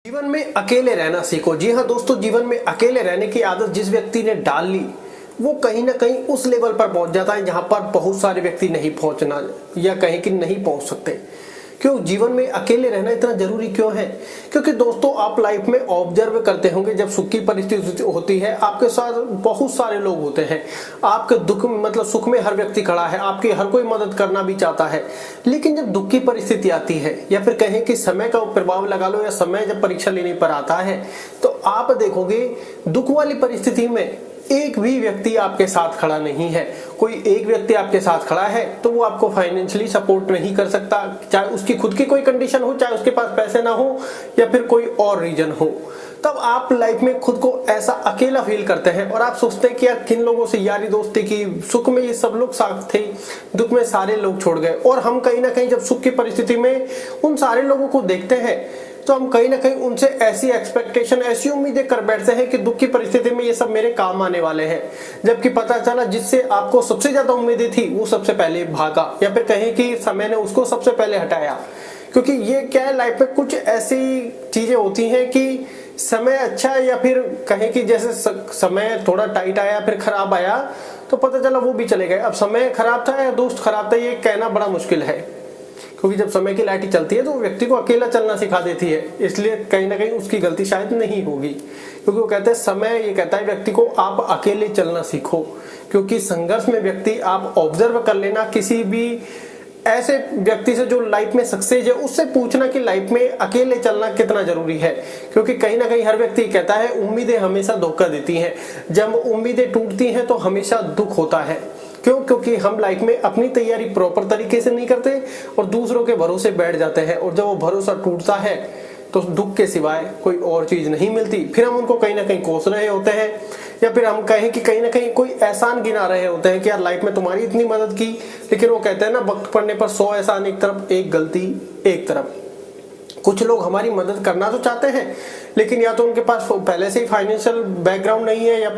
जीवन में अकेले रहना सीखो। जी हाँ दोस्तों, जीवन में अकेले रहने की आदत जिस व्यक्ति ने डाल ली वो कहीं ना कहीं उस लेवल पर पहुंच जाता है जहां पर बहुत सारे व्यक्ति नहीं पहुंचना या कहीं कि नहीं पहुंच सकते। क्यों जीवन में अकेले रहना इतना जरूरी क्यों है? क्योंकि दोस्तों आप लाइफ में ऑब्जर्व करते होंगे, जब सुख की परिस्थिति होती है आपके साथ बहुत सारे लोग होते हैं। आपके दुख मतलब सुख में हर व्यक्ति खड़ा है, आपकी हर कोई मदद करना भी चाहता है, लेकिन जब दुख की परिस्थिति आती है या फिर कहें कि समय का प्रभाव लगा लो या समय जब परीक्षा लेने पर आता है तो आप देखोगे दुख वाली परिस्थिति में एक भी व्यक्ति आपके साथ खड़ा नहीं है। कोई एक व्यक्ति आपके साथ खड़ा है तो वो आपको फाइनेंशियली सपोर्ट नहीं कर सकता, चाहे उसकी खुद की कोई कंडीशन हो, चाहे उसके पास पैसे ना हो या फिर कोई और रीजन हो। तब आप लाइफ में खुद को ऐसा अकेला फील करते हैं और आप सोचते हैं कि यार किन लोगों से यारी दोस्ती की, सुख में ये सब लोग साथ थे, दुख में सारे लोग छोड़ गए। और हम कहीं ना कहीं जब सुख की परिस्थिति में उन सारे लोगों को देखते हैं तो हम कहीं ना कहीं उनसे ऐसी एक्सपेक्टेशन, ऐसी उम्मीदें कर बैठते हैं कि दुख की परिस्थिति में ये सब मेरे काम आने वाले हैं, जबकि पता चला जिससे आपको सबसे ज्यादा उम्मीदें थी वो सबसे पहले भागा या फिर कहें कि समय ने उसको सबसे पहले हटाया। क्योंकि ये क्या है, लाइफ में कुछ ऐसी चीजें होती हैं कि समय अच्छा है या फिर कहें कि जैसे समय थोड़ा टाइट आया फिर खराब आया तो पता चला वो भी चले गए। अब समय खराब था या दोस्त खराब था ये कहना बड़ा मुश्किल है, क्योंकि जब समय की लाठी चलती है तो व्यक्ति को अकेला चलना सिखा देती है, इसलिए कहीं ना कहीं उसकी गलती शायद नहीं होगी। क्योंकि वो कहते हैं समय ये कहता है व्यक्ति को आप अकेले चलना सीखो। क्योंकि संघर्ष में व्यक्ति आप ऑब्जर्व कर लेना, किसी भी ऐसे व्यक्ति से जो लाइफ में सक्सेस है उससे पूछना कि लाइफ में अकेले चलना कितना जरूरी है। क्योंकि कहीं ना कहीं हर व्यक्ति कहता है उम्मीदें हमेशा धोखा देती हैं, जब उम्मीदें टूटती हैं तो हमेशा दुख होता है। क्यों? क्योंकि हम लाइफ में अपनी तैयारी प्रॉपर तरीके से नहीं करते और दूसरों के भरोसे बैठ जाते हैं, और जब वो भरोसा टूटता है तो दुख के सिवाय कोई और चीज नहीं मिलती। फिर हम उनको कहीं ना कहीं कोस रहे होते हैं या फिर हम कहें कि कहीं ना कहीं कोई एहसान गिना रहे होते हैं कि यार लाइफ में तुम्हारी इतनी मदद की, लेकिन वो कहते हैं ना वक्त पड़ने पर 100 एहसान एक तरफ, एक गलती एक तरफ। कुछ लोग हमारी मदद करना तो चाहते हैं लेकिन या तो उनके पास पहले से ही फाइनेंशियल बैकग्राउंड नहीं है या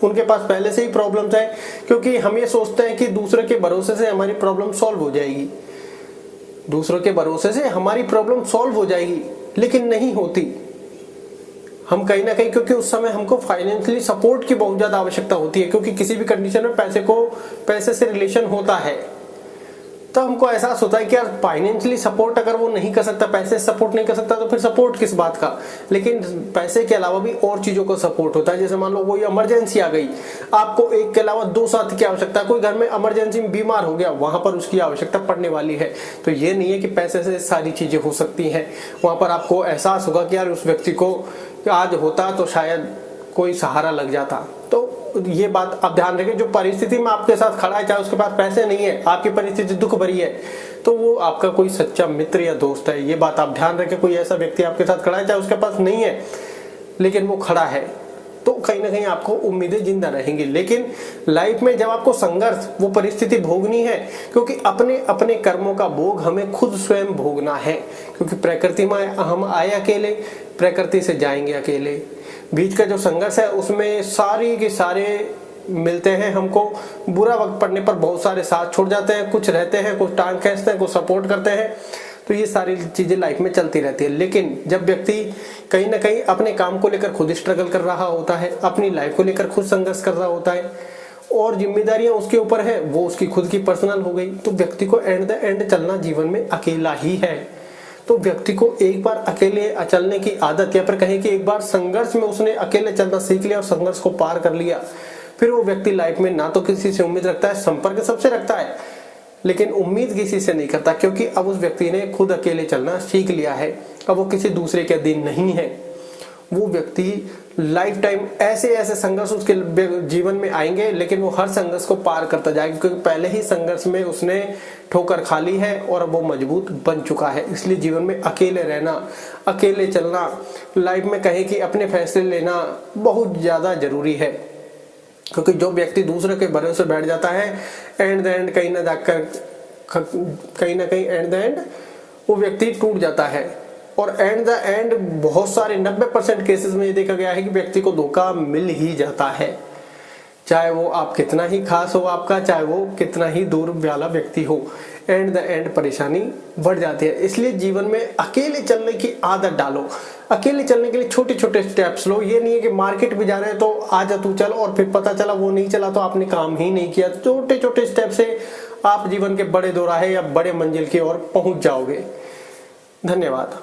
उनके पास पहले से ही प्रॉब्लम्स है। क्योंकि हम ये सोचते हैं कि दूसरे के भरोसे से हमारी प्रॉब्लम सॉल्व हो जाएगी, दूसरों के भरोसे से हमारी प्रॉब्लम सॉल्व हो जाएगी, लेकिन नहीं होती। हम कहीं ना कहीं क्योंकि उस समय हमको फाइनेंशियली सपोर्ट की बहुत ज्यादा आवश्यकता होती है, क्योंकि किसी भी कंडीशन में पैसे से रिलेशन होता है। तो हमको एहसास होता है कि यार फाइनेंशियली सपोर्ट अगर वो नहीं कर सकता, पैसे सपोर्ट नहीं कर सकता तो फिर सपोर्ट किस बात का। लेकिन पैसे के अलावा भी और चीजों का सपोर्ट होता है। जैसे मान लो कोई इमरजेंसी आ गई, आपको एक के अलावा 2 साथी की आवश्यकता है। कोई घर में इमरजेंसी में बीमार हो गया, वहां पर उसकी आवश्यकता पड़ने वाली है। तो ये नहीं है कि पैसे से सारी चीजें हो सकती हैं। वहां पर आपको एहसास होगा कि यार उस व्यक्ति को आज होता तो शायद कोई सहारा लग जाता। तो ये बात आप ध्यान रखें, जो परिस्थिति में आपके साथ खड़ा है, चाहे उसके पास पैसे नहीं है, आपकी परिस्थिति दुख भरी है, तो वो आपका कोई सच्चा मित्र या दोस्त है। ये बात आप ध्यान रखें। कोई ऐसा व्यक्ति आपके साथ खड़ा है, चाहे उसके पास नहीं है लेकिन वो खड़ा है, तो कहीं ना कहीं आपको उम्मीदें जिंदा रहेंगी। लेकिन लाइफ में जब आपको संघर्ष, वो परिस्थिति भोगनी है, क्योंकि अपने अपने कर्मों का भोग हमें खुद स्वयं भोगना है। क्योंकि प्रकृति में हम आए अकेले, प्रकृति से जाएंगे अकेले। बीच का जो संघर्ष है उसमें सारी के सारे मिलते हैं हमको। बुरा वक्त पड़ने पर बहुत सारे साथ छोड़ जाते हैं, कुछ रहते हैं, कुछ टांग खींचते हैं, कुछ सपोर्ट करते हैं। तो ये सारी चीजें लाइफ में चलती रहती है। लेकिन जब व्यक्ति कहीं ना कहीं अपने काम को लेकर खुद स्ट्रगल कर रहा होता है, अपनी लाइफ को लेकर खुद संघर्ष कर रहा होता है और जिम्मेदारियां उसके ऊपर है, वो उसकी खुद की पर्सनल हो गई, तो व्यक्ति को एंड द एंड चलना जीवन में अकेला ही है। तो व्यक्ति को एक बार अकेले चलने की आदत, या फिर कहें कि एक बार संघर्ष में उसने अकेले चलना सीख लिया और संघर्ष को पार कर लिया, फिर वो व्यक्ति लाइफ में ना तो किसी से उम्मीद रखता है, संपर्क सबसे रखता है, लेकिन उम्मीद किसी से नहीं करता। क्योंकि अब उस व्यक्ति ने खुद अकेले चलना सीख लिया है, अब वो किसी दूसरे के अधीन नहीं है। वो व्यक्ति लाइफ टाइम ऐसे ऐसे संघर्ष उसके जीवन में आएंगे, लेकिन वो हर संघर्ष को पार करता जाएगा, क्योंकि पहले ही संघर्ष में उसने ठोकर खा ली है और अब वो मजबूत बन चुका है। इसलिए जीवन में अकेले रहना, अकेले चलना, लाइफ में कहें कि अपने फैसले लेना बहुत ज्यादा जरूरी है। क्योंकि जो व्यक्ति दूसरे के भरोसे बैठ जाता है, एंड द एंड कहीं ना कहीं एंड द एंड वो व्यक्ति टूट जाता है। और एंड द एंड बहुत सारे 90% केसेस में ये देखा गया है कि व्यक्ति को धोखा मिल ही जाता है, चाहे वो आप कितना ही खास हो आपका, चाहे वो कितना ही दूर वाला व्यक्ति हो। एंड द एंड परेशानी बढ़ जाती है। इसलिए जीवन में अकेले चलने की आदत डालो। अकेले चलने के लिए छोटे छोटे स्टेप्स लो। ये नहीं है कि मार्केट में जा रहे हैं तो आजा तू चल और फिर पता चला वो नहीं चला तो आपने काम ही नहीं किया। छोटे छोटे स्टेप से आप जीवन के बड़े दोराहे या बड़े मंजिल की ओर पहुंच जाओगे। धन्यवाद।